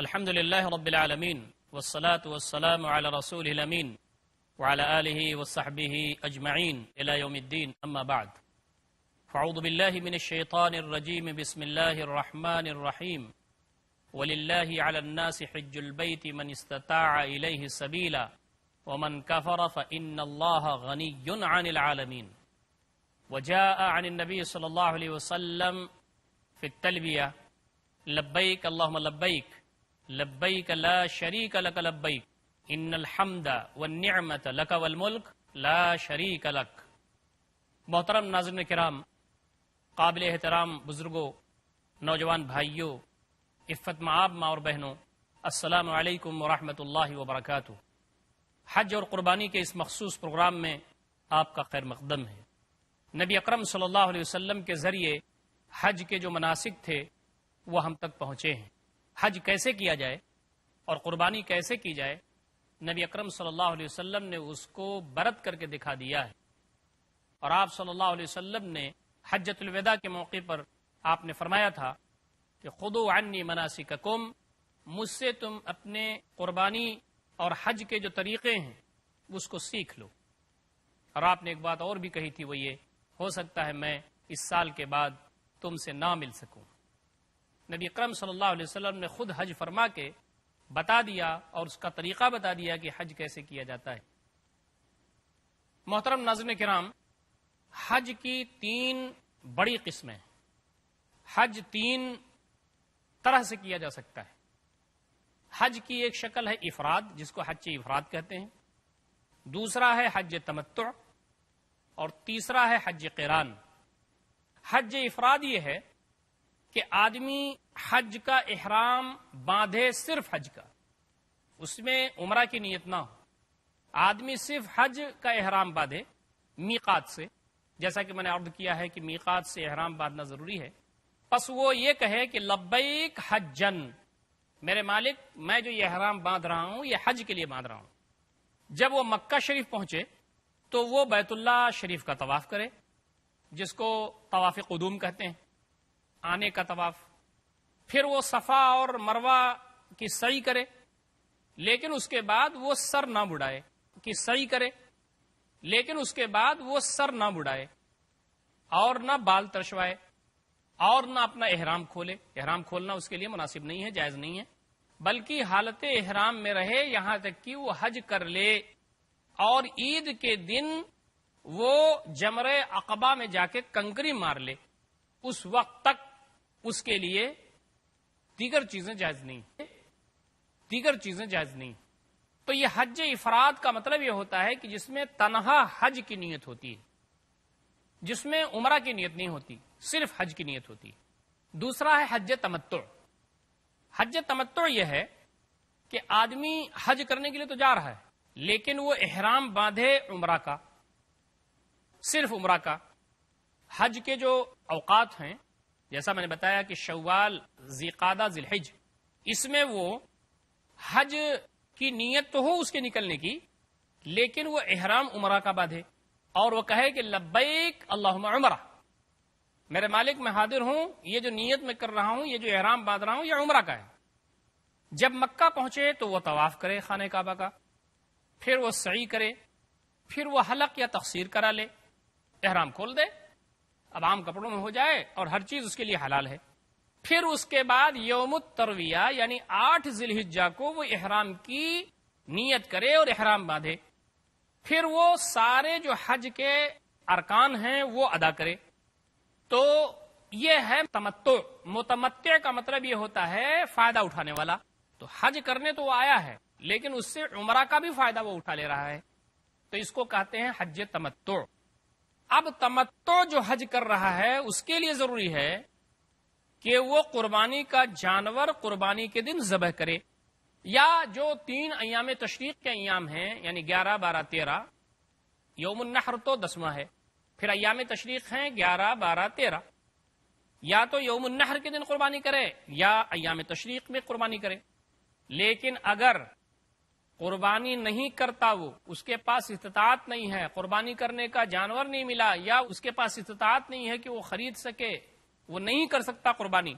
الحمد لله رب العالمين والصلاة والسلام على رسوله الأمين وعلى آله وصحبه أجمعين إلى يوم الدين أما بعد فأعوذ بالله من الشيطان الرجيم بسم الله الرحمن الرحيم ولله على الناس حج البيت من استطاع إليه سبيلا ومن كفر فإن الله غني عن العالمين وجاء عن النبي صلى الله عليه وسلم في التلبية لبيك اللهم لبيك لبيك لا شريك لك لبيك ان الحمد والنعمة لك والملك لا شريک لك۔ محترم ناظرین کرام، قابل احترام بزرگوں، نوجوان بھائیوں، عفت مآب ماں اور بہنوں، السلام علیکم ورحمۃ اللہ وبرکاتہ۔ حج اور قربانی کے اس مخصوص پروگرام میں آپ کا خیر مقدم ہے۔ نبی اکرم صلی اللہ علیہ وسلم کے ذریعے حج کے جو مناسک تھے وہ ہم تک پہنچے ہیں۔ حج کیسے کیا جائے اور قربانی کیسے کی جائے، نبی اکرم صلی اللہ علیہ وسلم نے اس کو برت کر کے دکھا دیا ہے، اور آپ صلی اللہ علیہ وسلم نے حجۃ الوداع کے موقع پر آپ نے فرمایا تھا کہ خذوا عنی مناسککم، مجھ سے تم اپنے قربانی اور حج کے جو طریقے ہیں اس کو سیکھ لو۔ اور آپ نے ایک بات اور بھی کہی تھی، وہ یہ ہو سکتا ہے میں اس سال کے بعد تم سے نہ مل سکوں۔ نبی اکرم صلی اللہ علیہ وسلم نے خود حج فرما کے بتا دیا اور اس کا طریقہ بتا دیا کہ حج کیسے کیا جاتا ہے۔ محترم ناظرین کرام، حج کی 3 بڑی قسمیں۔ حج 3 طرح سے کیا جا سکتا ہے۔ حج کی ایک شکل ہے افراد، جس کو حج افراد کہتے ہیں، دوسرا ہے حج تمتع، اور تیسرا ہے حج قران۔ حج افراد یہ ہے کہ آدمی حج کا احرام باندھے، صرف حج کا، اس میں عمرہ کی نیت نہ ہو، آدمی صرف حج کا احرام باندھے میقات سے، جیسا کہ میں نے عرض کیا ہے کہ میقات سے احرام باندھنا ضروری ہے۔ پس وہ یہ کہے کہ لبیک حجن، میرے مالک میں جو یہ احرام باندھ رہا ہوں یہ حج کے لیے باندھ رہا ہوں۔ جب وہ مکہ شریف پہنچے تو وہ بیت اللہ شریف کا طواف کرے، جس کو طواف قدوم کہتے ہیں، آنے کا طواف۔ پھر وہ صفا اور مروہ کی سعی کرے، لیکن اس کے بعد وہ سر نہ بڑھائے، کہ سعی کرے لیکن اس کے بعد وہ سر نہ بڑھائے اور نہ بال ترشوائے اور نہ اپنا احرام کھولے۔ احرام کھولنا اس کے لیے مناسب نہیں ہے، جائز نہیں ہے، بلکہ حالت احرام میں رہے یہاں تک کہ وہ حج کر لے، اور عید کے دن وہ جمرہ عقبہ میں جا کے کنکری مار لے، اس وقت تک اس کے لیے دیگر چیزیں جائز نہیں، تو یہ حج افراد کا مطلب یہ ہوتا ہے کہ جس میں تنہا حج کی نیت ہوتی ہے، جس میں عمرہ کی نیت نہیں ہوتی، صرف حج کی نیت ہوتی ہے۔ دوسرا ہے حج تمتع۔ حج تمتع یہ ہے کہ آدمی حج کرنے کے لیے تو جا رہا ہے، لیکن وہ احرام باندھے عمرہ کا، صرف عمرہ کا۔ حج کے جو اوقات ہیں، جیسا میں نے بتایا کہ شوال، ذیقعدہ، ذی الحج، اس میں وہ حج کی نیت تو ہو اس کے نکلنے کی، لیکن وہ احرام عمرہ کا باندھے اور وہ کہے کہ لبیک اللہم عمرہ، میرے مالک میں حاضر ہوں، یہ جو نیت میں کر رہا ہوں، یہ جو احرام باندھ رہا ہوں، یہ عمرہ کا ہے۔ جب مکہ پہنچے تو وہ طواف کرے خانہ کعبہ کا، پھر وہ سعی کرے، پھر وہ حلق یا تقصیر کرا لے، احرام کھول دے، اب عام کپڑوں میں ہو جائے اور ہر چیز اس کے لیے حلال ہے۔ پھر اس کے بعد یوم الترویہ یعنی 8 ذی الحجہ کو وہ احرام کی نیت کرے اور احرام باندھے، پھر وہ سارے جو حج کے ارکان ہیں وہ ادا کرے۔ تو یہ ہے تمتع۔ متمتع کا مطلب یہ ہوتا ہے فائدہ اٹھانے والا، تو حج کرنے تو وہ آیا ہے لیکن اس سے عمرہ کا بھی فائدہ وہ اٹھا لے رہا ہے، تو اس کو کہتے ہیں حج تمتع۔ اب تمتع جو حج کر رہا ہے اس کے لیے ضروری ہے کہ وہ قربانی کا جانور قربانی کے دن ذبح کرے، یا جو 3 ایام تشریق کے ایام ہیں یعنی 11، 12، 13، یوم النحر تو 10واں ہے، پھر ایام تشریق ہیں 11، 12، 13، یا تو یوم النحر کے دن قربانی کرے یا ایام تشریق میں قربانی کرے۔ لیکن اگر قربانی نہیں کرتا، وہ اس کے پاس استطاعت نہیں ہے، قربانی کرنے کا جانور نہیں ملا، یا اس کے پاس استطاعت نہیں ہے کہ وہ خرید سکے، وہ نہیں کر سکتا قربانی،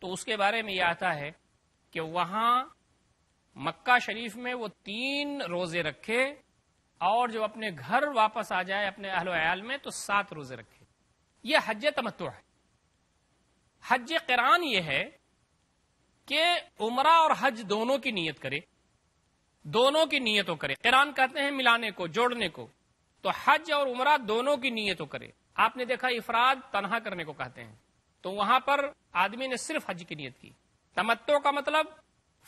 تو اس کے بارے میں یہ آتا ہے کہ وہاں مکہ شریف میں وہ 3 روزے رکھے اور جب اپنے گھر واپس آ جائے اپنے اہل و عیال میں تو 7 روزے رکھے. یہ حج تمتع ہے. حج قران یہ ہے کہ عمرہ اور حج دونوں کی نیت کرے، دونوں کی نیتوں کرے. قران کہتے ہیں ملانے کو، جوڑنے کو. تو حج اور عمرہ دونوں کی نیتوں کرے. آپ نے دیکھا افراد تنہا کرنے کو کہتے ہیں، تو وہاں پر آدمی نے صرف حج کی نیت کی. تمتع کا مطلب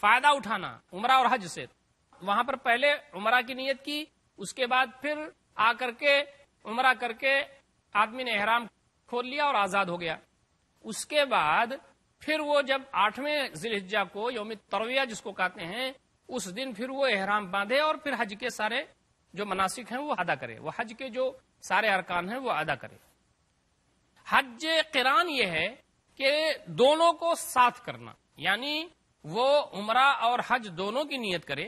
فائدہ اٹھانا عمرہ اور حج سے. وہاں پر پہلے عمرہ کی نیت کی، اس کے بعد پھر آ کر کے عمرہ کر کے آدمی نے احرام کھول لیا اور آزاد ہو گیا. اس کے بعد پھر وہ جب 8ویں ذی الحجہ کو یوم ترویہ جس کو کہتے ہیں، اس دن پھر وہ احرام باندھے اور پھر حج کے سارے جو مناسک ہیں وہ ادا کرے، وہ حج کے جو سارے ارکان ہیں وہ ادا کرے. حج قران یہ ہے کہ دونوں کو ساتھ کرنا، یعنی وہ عمرہ اور حج دونوں کی نیت کرے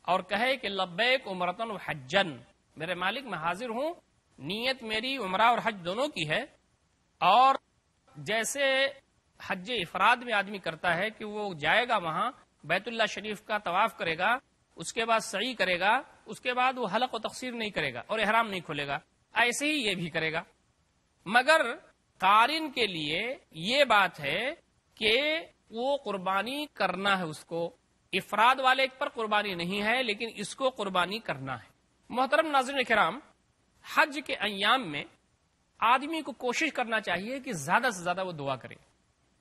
اور کہے کہ لبیک عمرتن و حجن، میرے مالک میں حاضر ہوں، نیت میری عمرہ اور حج دونوں کی ہے. اور جیسے حج افراد میں آدمی کرتا ہے کہ وہ جائے گا وہاں بیت اللہ شریف کا طواف کرے گا، اس کے بعد سعی کرے گا، اس کے بعد وہ حلق و تقصیر نہیں کرے گا اور احرام نہیں کھولے گا، ایسے ہی یہ بھی کرے گا. مگر قارن کے لیے یہ بات ہے کہ وہ قربانی کرنا ہے. اس کو افراد والے پر قربانی نہیں ہے لیکن اس کو قربانی کرنا ہے. محترم ناظرین کرام، حج کے ایام میں آدمی کو کوشش کرنا چاہیے کہ زیادہ سے زیادہ وہ دعا کرے،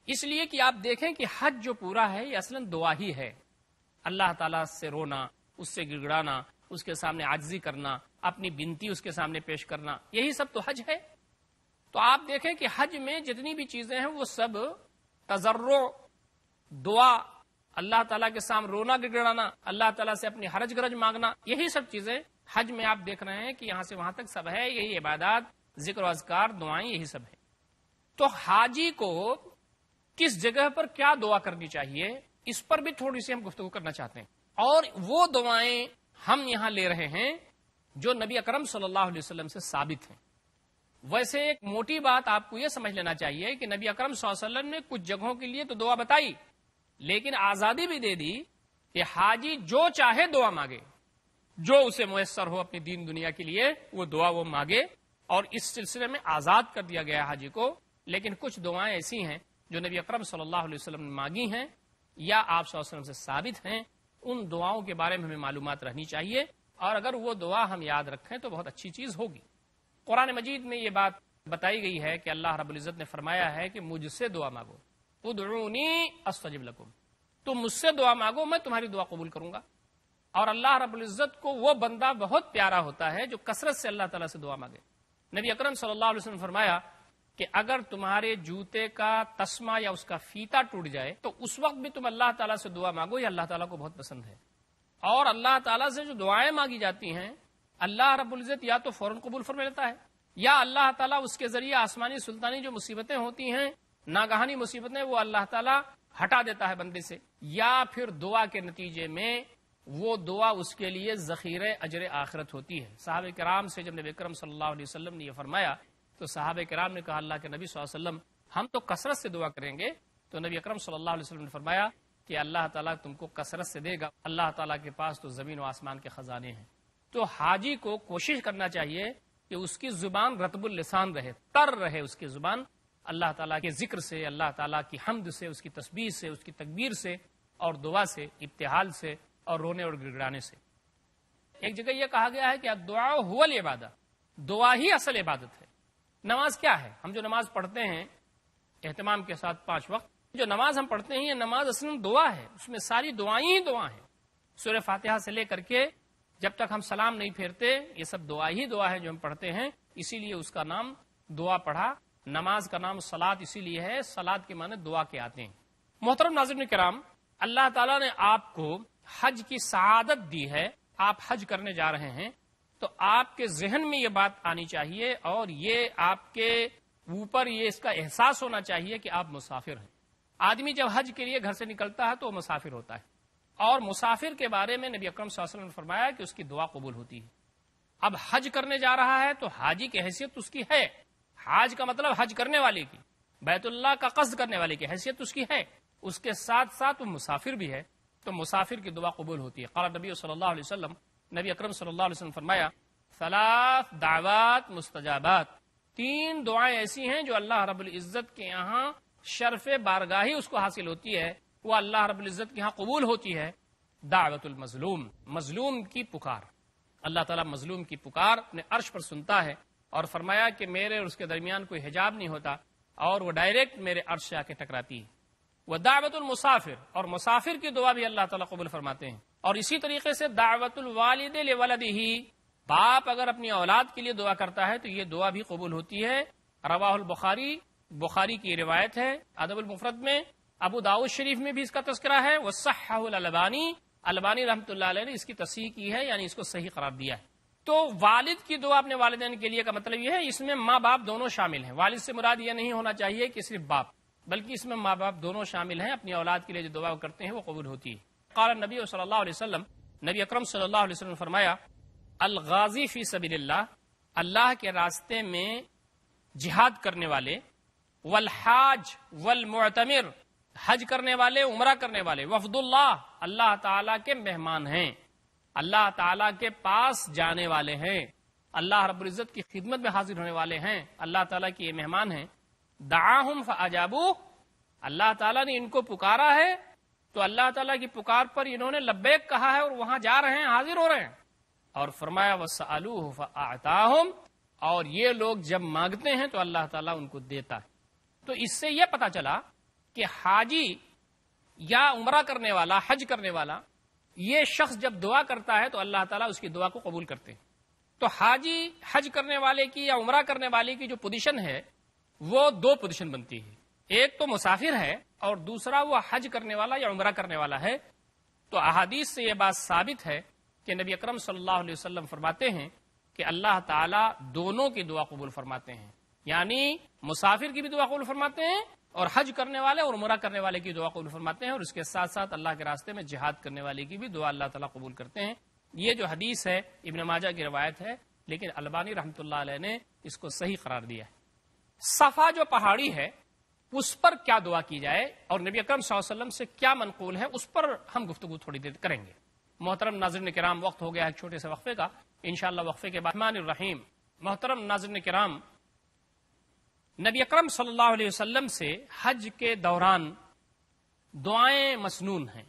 اس لیے کہ آپ دیکھیں کہ حج جو پورا ہے یہ اصلاً دعا ہی ہے. اللہ تعالیٰ سے رونا، اس سے گڑگڑانا، اس کے سامنے عاجزی کرنا، اپنی بنتی اس کے سامنے پیش کرنا، یہی سب تو حج ہے. تو آپ دیکھیں کہ حج میں جتنی بھی چیزیں ہیں وہ سب تضرع، دعا، اللہ تعالیٰ کے سامنے رونا گڑگڑانا، اللہ تعالیٰ سے اپنی حرج گرج مانگنا، یہی سب چیزیں حج میں آپ دیکھ رہے ہیں کہ یہاں سے وہاں تک سب ہے. یہی عبادات، ذکر و اذکار، دعائیں، یہی سب ہے. تو حاجی کو کس جگہ پر کیا دعا کرنی چاہیے اس پر بھی تھوڑی سی ہم گفتگو کرنا چاہتے ہیں. اور وہ دعائیں ہم یہاں لے رہے ہیں جو نبی اکرم صلی اللہ علیہ وسلم سے ثابت ہیں. ویسے ایک موٹی بات آپ کو یہ سمجھ لینا چاہیے کہ نبی اکرم صلی اللہ علیہ وسلم نے کچھ جگہوں کے لیے تو دعا بتائی، لیکن آزادی بھی دے دی کہ حاجی جو چاہے دعا مانگے، جو اسے میسر ہو اپنی دین دنیا کے لیے وہ دعا وہ مانگے. اور اس سلسلے میں آزاد کر دیا گیا حاجی کو. لیکن کچھ دعائیں ایسی ہیں جو نبی اکرم صلی اللہ علیہ وسلم نے مانگی ہیں یا آپ صلی اللہ علیہ وسلم سے ثابت ہیں، ان دعاؤں کے بارے میں ہمیں معلومات رہنی چاہیے. اور اگر وہ دعا ہم یاد رکھیں تو بہت اچھی چیز ہوگی. قرآن مجید میں یہ بات بتائی گئی ہے کہ اللہ رب العزت نے فرمایا ہے کہ مجھ سے دعا مانگو، ادعونی استجب لکم، تم مجھ سے دعا مانگو میں تمہاری دعا قبول کروں گا. اور اللہ رب العزت کو وہ بندہ بہت پیارا ہوتا ہے جو کثرت سے اللہ تعالیٰ سے دعا مانگے. نبی اکرم صلی اللہ علیہ وسلم نے فرمایا کہ اگر تمہارے جوتے کا تسمہ یا اس کا فیتا ٹوٹ جائے تو اس وقت بھی تم اللہ تعالیٰ سے دعا مانگو، یہ اللہ تعالیٰ کو بہت پسند ہے. اور اللہ تعالیٰ سے جو دعائیں مانگی جاتی ہیں اللہ رب العزت یا تو فوراً قبول فرما لیتا ہے، یا اللہ تعالیٰ اس کے ذریعے آسمانی سلطانی جو مصیبتیں ہوتی ہیں، ناگہانی مصیبتیں، وہ اللہ تعالیٰ ہٹا دیتا ہے بندے سے، یا پھر دعا کے نتیجے میں وہ دعا اس کے لیے ذخیرہ اجر آخرت ہوتی ہے. صحابہ کرام سے جب نبی اکرم صلی اللہ علیہ وسلم نے یہ فرمایا تو صحابہ کرام نے کہا اللہ کے نبی صلی اللہ علیہ وسلم ہم تو کثرت سے دعا کریں گے. تو نبی اکرم صلی اللہ علیہ وسلم نے فرمایا کہ اللہ تعالیٰ تم کو کثرت سے دے گا، اللہ تعالیٰ کے پاس تو زمین و آسمان کے خزانے ہیں. تو حاجی کو کوشش کرنا چاہیے کہ اس کی زبان رطب اللسان رہے، تر رہے اس کی زبان اللہ تعالیٰ کے ذکر سے، اللہ تعالیٰ کی حمد سے، اس کی تسبیح سے، اس کی تکبیر سے اور دعا سے، ابتحال سے اور رونے اور گڑگڑانے سے. ایک جگہ یہ کہا گیا ہے کہ الدعاء هو العبادہ، دعا ہی اصل عبادت ہے. نماز کیا ہے؟ ہم جو نماز پڑھتے ہیں اہتمام کے ساتھ 5 وقت، جو نماز ہم پڑھتے ہیں یہ نماز اصل دعا ہے، اس میں ساری دعائیں ہی دعا ہیں. سورہ فاتحہ سے لے کر کے جب تک ہم سلام نہیں پھیرتے یہ سب دعا ہی دعا ہے جو ہم پڑھتے ہیں، اسی لیے اس کا نام دعا پڑھا. نماز کا نام صلاۃ اسی لیے ہے، صلاۃ کے معنی دعا کے آتے ہیں. محترم ناظرین کرام، اللہ تعالیٰ نے آپ کو حج کی سعادت دی ہے. آپ حج کرنے جا رہے ہیں تو آپ کے ذہن میں یہ بات آنی چاہیے اور یہ آپ کے اوپر یہ اس کا احساس ہونا چاہیے کہ آپ مسافر ہیں. آدمی جب حج کے لیے گھر سے نکلتا ہے تو وہ مسافر ہوتا ہے، اور مسافر کے بارے میں نبی اکرم صلی اللہ علیہ وسلم نے فرمایا کہ اس کی دعا قبول ہوتی ہے. اب حج کرنے جا رہا ہے تو حاجی کی حیثیت اس کی ہے. حاج کا مطلب حج کرنے والے کی، بیت اللہ کا قصد کرنے والے کی حیثیت اس کی ہے. اس کے ساتھ ساتھ وہ مسافر بھی ہے تو مسافر کی دعا قبول ہوتی ہے۔ قال نبی صلی اللہ علیہ وسلم، نبی اکرم صلی اللہ علیہ وسلم فرمایا، ثلاث دعوات مستجابات، 3 دعائیں ایسی ہیں جو اللہ رب العزت کے یہاں شرف بارگاہی اس کو حاصل ہوتی ہے، وہ اللہ رب العزت کے یہاں قبول ہوتی ہے۔ دعوت المظلوم، مظلوم کی پکار، اللہ تعالیٰ مظلوم کی پکار اپنے عرش پر سنتا ہے، اور فرمایا کہ میرے اور اس کے درمیان کوئی حجاب نہیں ہوتا اور وہ ڈائریکٹ میرے عرش سے آ کے ٹکراتی ہے۔ وہ دعوت المسافر، اور مسافر کی دعا بھی اللہ تعالیٰ قبول فرماتے ہیں۔ اور اسی طریقے سے دعوت الوالد لولدہ، باپ اگر اپنی اولاد کے لیے دعا کرتا ہے تو یہ دعا بھی قبول ہوتی ہے۔ رواہ البخاری، بخاری کی روایت ہے ادب المفرد میں، ابو داؤد شریف میں بھی اس کا تذکرہ ہے، وصححہ الالبانی، البانی رحمۃ اللہ علیہ نے اس کی تصحیح کی ہے، یعنی اس کو صحیح قرار دیا ہے۔ تو والد کی دعا اپنے والدین کے لیے کا مطلب یہ ہے اس میں ماں باپ دونوں شامل ہیں۔ والد سے مراد یہ نہیں ہونا چاہیے کہ صرف باپ، بلکہ اس میں ماں باپ دونوں شامل ہیں۔ اپنی اولاد کے لیے جو دعا کرتے ہیں وہ قبول ہوتی ہے۔ قال نبی صلی اللہ علیہ وسلم، نبی اکرم صلی اللہ علیہ وسلم نے فرمایا، الغازی فی سبیل اللہ، اللہ کے راستے میں جہاد کرنے والے، والحاج والمعتمر، حج کرنے والے، عمرہ کرنے والے، وفد اللہ، اللہ تعالیٰ کے مہمان ہیں، اللہ تعالیٰ کے پاس جانے والے ہیں، اللہ رب العزت کی خدمت میں حاضر ہونے والے ہیں، اللہ تعالیٰ کے یہ مہمان ہیں۔ دعاہم فاجابوا، اللہ تعالیٰ نے ان کو پکارا ہے تو اللہ تعالیٰ کی پکار پر انہوں نے لبیک کہا ہے اور وہاں جا رہے ہیں، حاضر ہو رہے ہیں۔ اور فرمایا وسألوہ فاعطاہم، اور یہ لوگ جب مانگتے ہیں تو اللہ تعالیٰ ان کو دیتا ہے۔ تو اس سے یہ پتا چلا کہ حاجی یا عمرہ کرنے والا، حج کرنے والا، یہ شخص جب دعا کرتا ہے تو اللہ تعالیٰ اس کی دعا کو قبول کرتے ہیں۔ تو حاجی، حج کرنے والے کی یا عمرہ کرنے والے کی جو پوزیشن ہے وہ 2 پوزیشن بنتی ہے، ایک تو مسافر ہے اور دوسرا وہ حج کرنے والا یا عمرہ کرنے والا ہے۔ تو احادیث سے یہ بات ثابت ہے کہ نبی اکرم صلی اللہ علیہ وسلم فرماتے ہیں کہ اللہ تعالیٰ دونوں کی دعا قبول فرماتے ہیں، یعنی مسافر کی بھی دعا قبول فرماتے ہیں اور حج کرنے والے اور عمرہ کرنے والے کی دعا قبول فرماتے ہیں، اور اس کے ساتھ ساتھ اللہ کے راستے میں جہاد کرنے والے کی بھی دعا اللہ تعالیٰ قبول کرتے ہیں۔ یہ جو حدیث ہے ابن ماجہ کی روایت ہے، لیکن البانی رحمۃ اللہ علیہ نے اس کو صحیح قرار دیا ہے۔ صفا جو پہاڑی ہے اس پر کیا دعا کی جائے اور نبی اکرم صلی اللہ علیہ وسلم سے کیا منقول ہے، اس پر ہم گفتگو تھوڑی دیر کریں گے۔ محترم ناظرین کرام، وقت ہو گیا ہے ایک چھوٹے سے وقفے کا، انشاءاللہ وقفے کے بعد الرحمن الرحیم۔ محترم ناظرین کرام، نبی اکرم صلی اللہ علیہ وسلم سے حج کے دوران دعائیں مسنون ہیں۔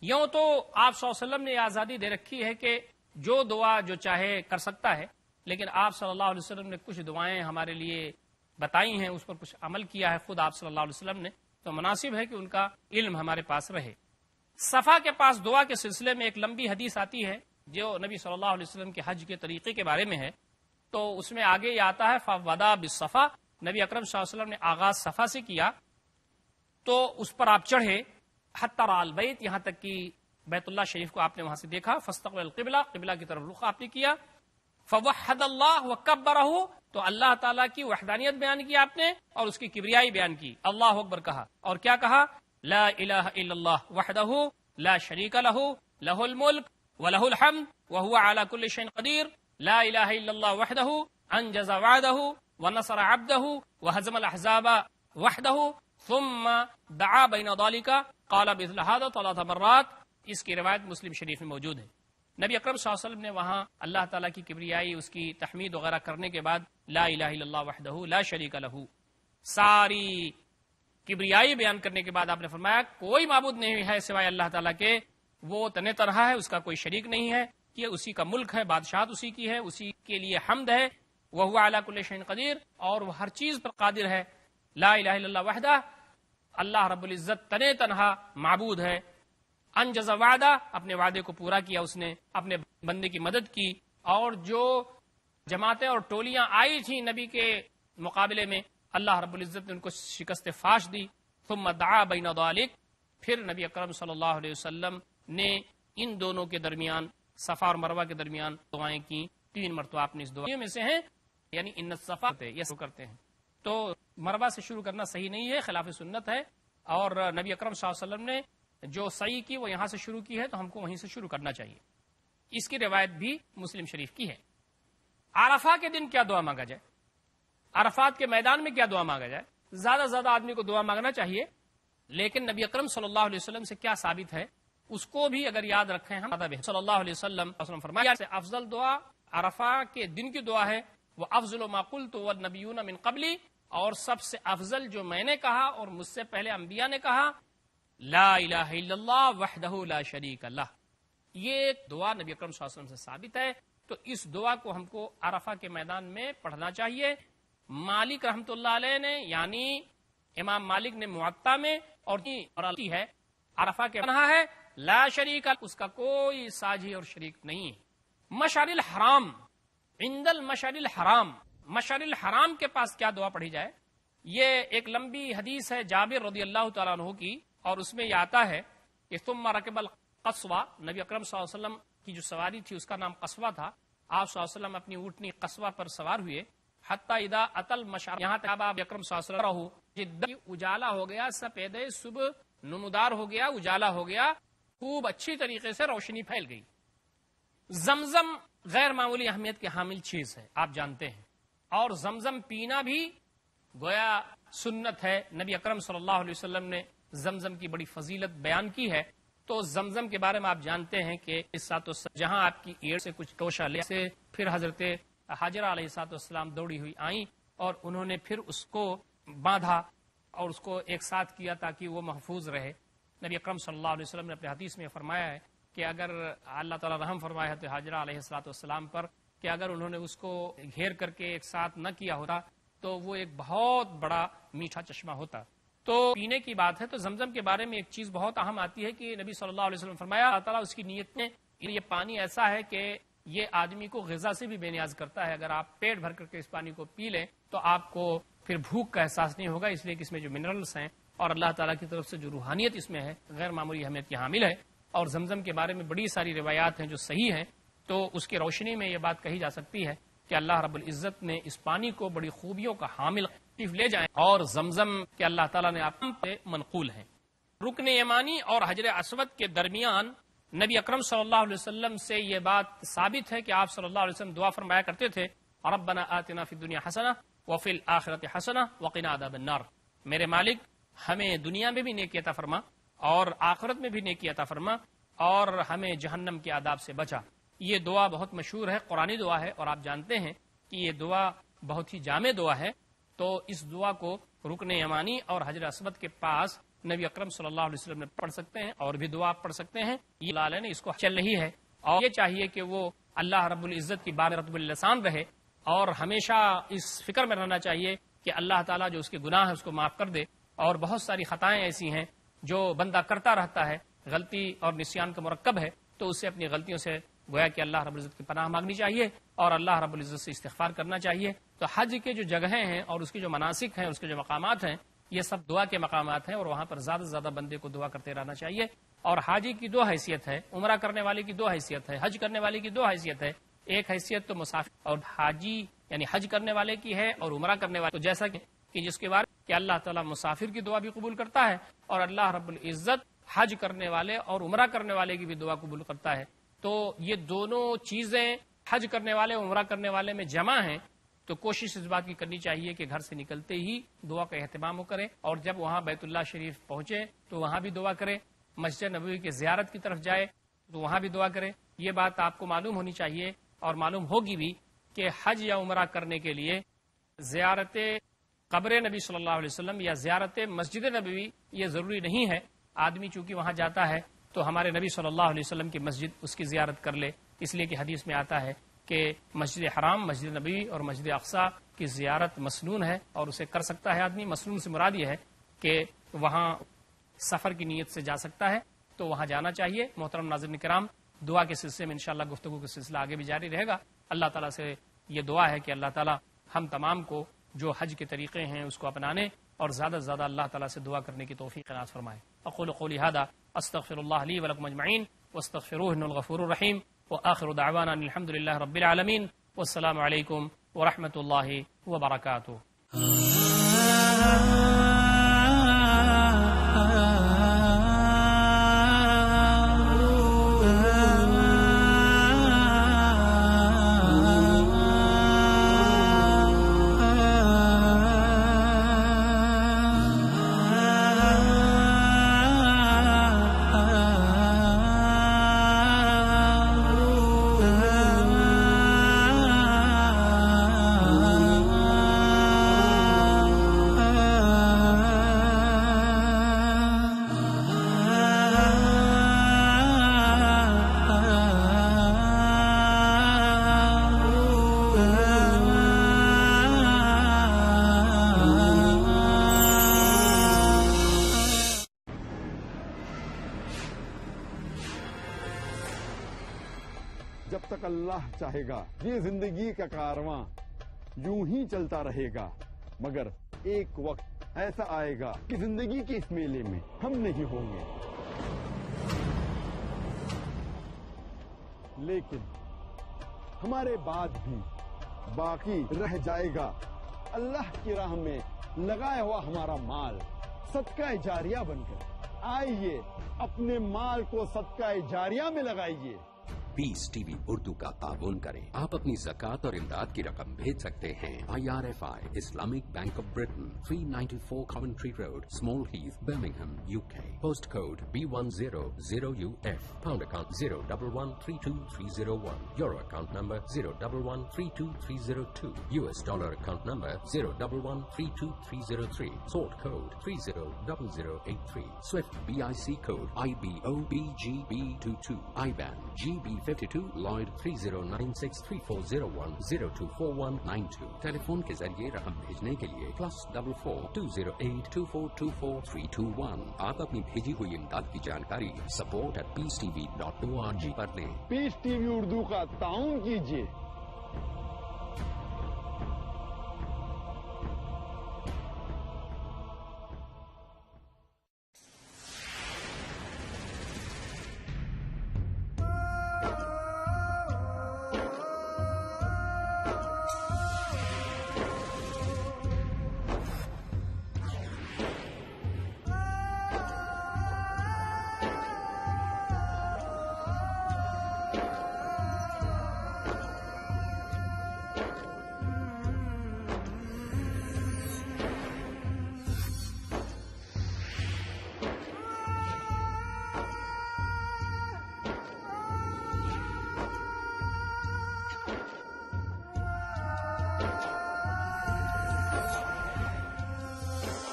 یوں تو آپ صلی اللہ علیہ وسلم نے یہ آزادی دے رکھی ہے کہ جو دعا جو چاہے کر سکتا ہے، لیکن آپ صلی اللہ علیہ وسلم نے کچھ دعائیں ہمارے لیے بتائی ہیں، اس پر کچھ عمل کیا ہے خود آپ صلی اللہ علیہ وسلم نے، تو مناسب ہے کہ ان کا علم ہمارے پاس رہے۔ صفا کے پاس دعا کے سلسلے میں ایک لمبی حدیث آتی ہے جو نبی صلی اللہ علیہ وسلم کے حج کے طریقے کے بارے میں ہے، تو اس میں آگے یہ آتا ہے فَوَدَا بِالصَّفَا، نبی اکرم صلی اللہ علیہ وسلم نے آغاز صفا سے کیا تو اس پر آپ چڑھے حتی رأى البیت، یہاں تک کہ بیت اللہ شریف کو آپ نے وہاں سے دیکھا، فاستقبل القبلہ، قبلہ کی طرف رخ آپ نے کیا، فوحد اللہ وکبرہ، تو اللہ تعالیٰ کی وحدانیت بیان کی آپ نے اور اس کی کبریائی بیان کی، اللہ اکبر کہا، اور کیا کہا، لا الہ الا اللہ وحدہ لا شریک لہ لہ الملک ولہ الحمد وہو علی کل شیء قدیر، لا الہ الا اللہ وحدہ انجز وعدہ ونصر عبدہ وہزم الاحزاب وحدہ ثم دعا بین ذلک قال مثل هذا 3 مرات۔ اس کی روایت مسلم شریف میں موجود ہے۔ نبی اکرم صلی اللہ علیہ وسلم نے وہاں اللہ تعالیٰ کی کبریائی، اس کی تحمید وغیرہ کرنے کے بعد لا الہ الا اللہ وحدہ لا شریک لہ، ساری کبریائی بیان کرنے کے بعد آپ نے فرمایا کوئی معبود نہیں ہے سوائے اللہ تعالیٰ کے، وہ تنہ تنہا ہے، اس کا کوئی شریک نہیں ہے، کہ اسی کا ملک ہے، بادشاہت اسی کی ہے، اسی کے لیے حمد ہے، وہو علی کل شیء قدیر، اور وہ ہر چیز پر قادر ہے۔ لا الہ الا اللہ وحدہ، اللہ رب العزت تنہ تنہا معبود ہے۔ انجز وعدہ، اپنے وعدے کو پورا کیا، اس نے اپنے بندے کی مدد کی، اور جو جماعتیں اور ٹولیاں آئی تھیں نبی کے مقابلے میں، اللہ رب العزت نے ان کو شکست فاش دی۔ ثم دعا بین ذلک، پھر نبی اکرم صلی اللہ علیہ وسلم نے ان دونوں کے درمیان، صفا اور مروہ کے درمیان دعائیں کی، 3 مرتبہ آپ نے اس دعا میں سے ہیں، یعنی ان الصفا یہ کرتے ہیں، تو مروہ سے شروع کرنا صحیح نہیں ہے، خلاف سنت ہے، اور نبی اکرم صلی اللہ علیہ وسلم نے جو صحیح کی وہ یہاں سے شروع کی ہے، تو ہم کو وہیں سے شروع کرنا چاہیے۔ اس کی روایت بھی مسلم شریف کی ہے۔ عرفہ کے دن کیا دعا مانگا جائے، عرفات کے میدان میں کیا دعا مانگا جائے؟ زیادہ سے زیادہ آدمی کو دعا مانگنا چاہیے، لیکن نبی اکرم صلی اللہ علیہ وسلم سے کیا ثابت ہے اس کو بھی اگر یاد رکھیں ہم صلی اللہ علیہ وسلم فرمایا افضل دعا عرفہ کے دن کی دعا ہے، وہ افضل ما قلت والنبیون من قبلی، اور سب سے افضل جو میں نے کہا اور مجھ سے پہلے انبیاء نے کہا، لا الہ الا اللہ وحدہ لا شریک لہ۔ یہ دعا نبی اکرم صلی اللہ علیہ وسلم سے ثابت ہے، تو اس دعا کو ہم کو عرفہ کے میدان میں پڑھنا چاہیے۔ مالک رحمۃ اللہ علیہ نے یعنی امام مالک نے موطا میں اور ہے عرفہ کے پناہ ہے لا شریک، اس کا کوئی ساجی اور شریک نہیں۔ مشعر الحرام، عند المشعر الحرام، مشعر الحرام کے پاس کیا دعا پڑھی جائے؟ یہ ایک لمبی حدیث ہے جابر رضی اللہ تعالیٰ عنہ کی، اور اس میں یہ آتا ہے کہ ثم رکب القصوہ، نبی اکرم صلی اللہ علیہ وسلم کی جو سواری تھی اس کا نام قصوہ تھا، آپ صلی اللہ علیہ وسلم اپنی اونٹنی قصوہ پر سوار ہوئے، حتی اذا اتل مشعر، یہاں تک آپ اکرم صلی اللہ علیہ وسلم جدی اجالا ہو گیا، سپید صبح نمودار ہو گیا، اجالا ہو گیا، خوب اچھی طریقے سے روشنی پھیل گئی۔ زمزم غیر معمولی اہمیت کی حامل چیز ہے، آپ جانتے ہیں، اور زمزم پینا بھی گویا سنت ہے۔ نبی اکرم صلی اللہ علیہ وسلم نے زمزم کی بڑی فضیلت بیان کی ہے۔ تو زمزم کے بارے میں آپ جانتے ہیں کہ اس ساتھ جہاں آپ کی ایڑ سے کچھ توشہ لے سے پھر حضرت حاجرہ علیہ السلام دوڑی ہوئی آئیں اور انہوں نے پھر اس کو باندھا اور اس کو ایک ساتھ کیا تاکہ وہ محفوظ رہے۔ نبی اکرم صلی اللہ علیہ وسلم نے اپنے حدیث میں فرمایا ہے کہ اگر اللہ تعالیٰ رحم فرمایا تو حاجرہ علیہ السلام پر کہ اگر انہوں نے اس کو گھیر کر کے ایک ساتھ نہ کیا ہوتا تو وہ ایک بہت بڑا میٹھا چشمہ ہوتا۔ تو پینے کی بات ہے تو زمزم کے بارے میں ایک چیز بہت اہم آتی ہے کہ نبی صلی اللہ علیہ وسلم فرمایا اللہ تعالیٰ اس کی نیت میں یہ پانی ایسا ہے کہ یہ آدمی کو غذا سے بھی بے نیاز کرتا ہے۔ اگر آپ پیٹ بھر کر کے اس پانی کو پی لیں تو آپ کو پھر بھوک کا احساس نہیں ہوگا، اس لیے کہ اس میں جو منرلز ہیں اور اللہ تعالیٰ کی طرف سے جو روحانیت اس میں ہے غیر معمولی اہمیت کی حامل ہے۔ اور زمزم کے بارے میں بڑی ساری روایات ہیں جو صحیح ہیں، تو اس کی روشنی میں یہ بات کہی جا سکتی ہے کہ اللہ رب العزت نے اس پانی کو بڑی خوبیوں کا حامل لے جائیں، اور زمزم کے اللہ تعالیٰ نے آپ سے منقول ہیں۔ رکن یمانی اور حجر اسود کے درمیان نبی اکرم صلی اللہ علیہ وسلم سے یہ بات ثابت ہے کہ آپ صلی اللہ علیہ وسلم دعا فرمایا کرتے تھے ربنا آتنا فی الدنیا حسنہ وفی الآخرۃ حسنہ وقنا عذاب النار، میرے مالک ہمیں دنیا میں بھی نیکی عطا فرما اور آخرت میں بھی نیکی عطا فرما اور ہمیں جہنم کے عذاب سے بچا۔ یہ دعا بہت مشہور ہے، قرآنی دعا ہے، اور آپ جانتے ہیں کہ یہ دعا بہت ہی جامع دعا ہے۔ تو اس دعا کو رکن یمانی اور حجر اسود کے پاس نبی اکرم صلی اللہ علیہ وسلم نے پڑھ سکتے ہیں، اور بھی دعا پڑھ سکتے ہیں۔ یہ لالے نے اس کو چل رہی ہے، اور یہ چاہیے کہ وہ اللہ رب العزت کی بار رب اللسان رہے، اور ہمیشہ اس فکر میں رہنا چاہیے کہ اللہ تعالیٰ جو اس کے گناہ ہے اس کو معاف کر دے۔ اور بہت ساری خطائیں ایسی ہیں جو بندہ کرتا رہتا ہے، غلطی اور نسیان کا مرکب ہے، تو اسے اپنی غلطیوں سے گویا کہ اللہ رب العزت کی پناہ مانگنی چاہیے اور اللہ رب العزت سے استغفار کرنا چاہیے۔ تو حج کے جو جگہیں ہیں اور اس کی جو مناسک ہیں، اس کے جو مقامات ہیں، یہ سب دعا کے مقامات ہیں، اور وہاں پر زیادہ سے زیادہ بندے کو دعا کرتے رہنا چاہیے۔ اور حاجی کی دو حیثیت ہے، عمرہ کرنے والے کی دو حیثیت ہے، حج کرنے والے کی دو حیثیت ہے۔ ایک حیثیت تو مسافر اور حاجی یعنی حج کرنے والے کی ہے، اور عمرہ کرنے والے، تو جیسا کہ جس کے بارے کہ اللہ تعالیٰ مسافر کی دعا بھی قبول کرتا ہے، اور اللہ رب العزت حج کرنے والے اور عمرہ کرنے والے کی بھی دعا قبول کرتا ہے۔ تو یہ دونوں چیزیں حج کرنے والے عمرہ کرنے والے میں جمع ہیں، تو کوشش اس بات کی کرنی چاہیے کہ گھر سے نکلتے ہی دعا کا اہتمام کرے، اور جب وہاں بیت اللہ شریف پہنچے تو وہاں بھی دعا کرے، مسجد نبوی کی زیارت کی طرف جائے تو وہاں بھی دعا کرے۔ یہ بات آپ کو معلوم ہونی چاہیے اور معلوم ہوگی بھی کہ حج یا عمرہ کرنے کے لیے زیارت قبر نبی صلی اللہ علیہ وسلم یا زیارت مسجد نبوی یہ ضروری نہیں ہے۔ آدمی چونکہ وہاں جاتا ہے تو ہمارے نبی صلی اللہ علیہ وسلم کی مسجد اس کی زیارت کر لے، اس لیے کہ حدیث میں آتا ہے کہ مسجد حرام، مسجد نبوی اور مسجد اقصی کی زیارت مسنون ہے، اور اسے کر سکتا ہے آدمی۔ مسنون سے مراد یہ ہے کہ وہاں سفر کی نیت سے جا سکتا ہے، تو وہاں جانا چاہیے۔ محترم ناظرین کرام، دعا کے سلسلے میں انشاءاللہ گفتگو کا سلسلہ آگے بھی جاری رہے گا۔ اللہ تعالیٰ سے یہ دعا ہے کہ اللہ تعالیٰ ہم تمام کو جو حج کے طریقے ہیں اس کو اپنانے اور زیادہ سے زیادہ اللہ تعالیٰ سے دعا کرنے کی توفیق عنایت فرمائے۔ اقول قولی ھذا استغفر اللہ لی ولکم اجمعین واستغفروہ انہ الغفور الرحیم وآخر دعوانا ان الحمد للہ رب العالمین والسلام علیکم ورحمۃ اللہ وبرکاتہ۔ جب تک اللہ چاہے گا یہ زندگی کا کارواں یوں ہی چلتا رہے گا، مگر ایک وقت ایسا آئے گا کہ زندگی کے اس میلے میں ہم نہیں ہوں گے، لیکن ہمارے بعد بھی باقی رہ جائے گا اللہ کی راہ میں لگایا ہوا ہمارا مال صدقہ جاریہ بن کر۔ آئیے اپنے مال کو صدقہ جاریہ میں لگائیے۔ پیس ٹی وی اردو کا تعاون کریں۔ آپ اپنی زکوٰۃ اور امداد کی رقم بھیج سکتے ہیں IRFI Islamic bank of Britain 394 Coventry Road, Small Heath, Birmingham, UK. Post code B100UF. Pound account 011323301. Euro account number 011323302. US dollar account number 011323303. Sort code 300083. Swift BIC code IBOBGB22. IBAN GB52 Lloyd 30963401 024192. Telephone کے ذریعے رقم بھیجنے کے لیے +44 208 2424 321. آپ اپنی بھیجی ہوئی امداد کی جانکاری support@peacetv.org پر دیں۔ پیس ٹی وی اردو کا تعاون کیجیے۔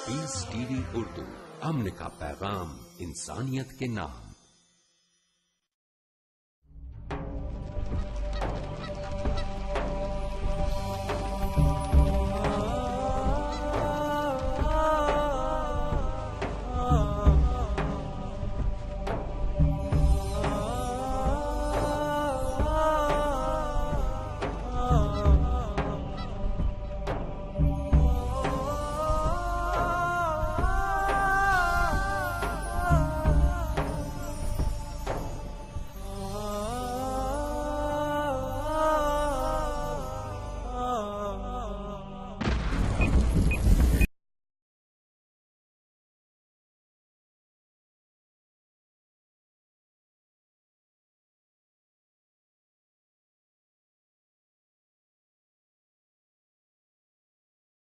پیس ٹی وی اردو، امن کا پیغام انسانیت کے نام۔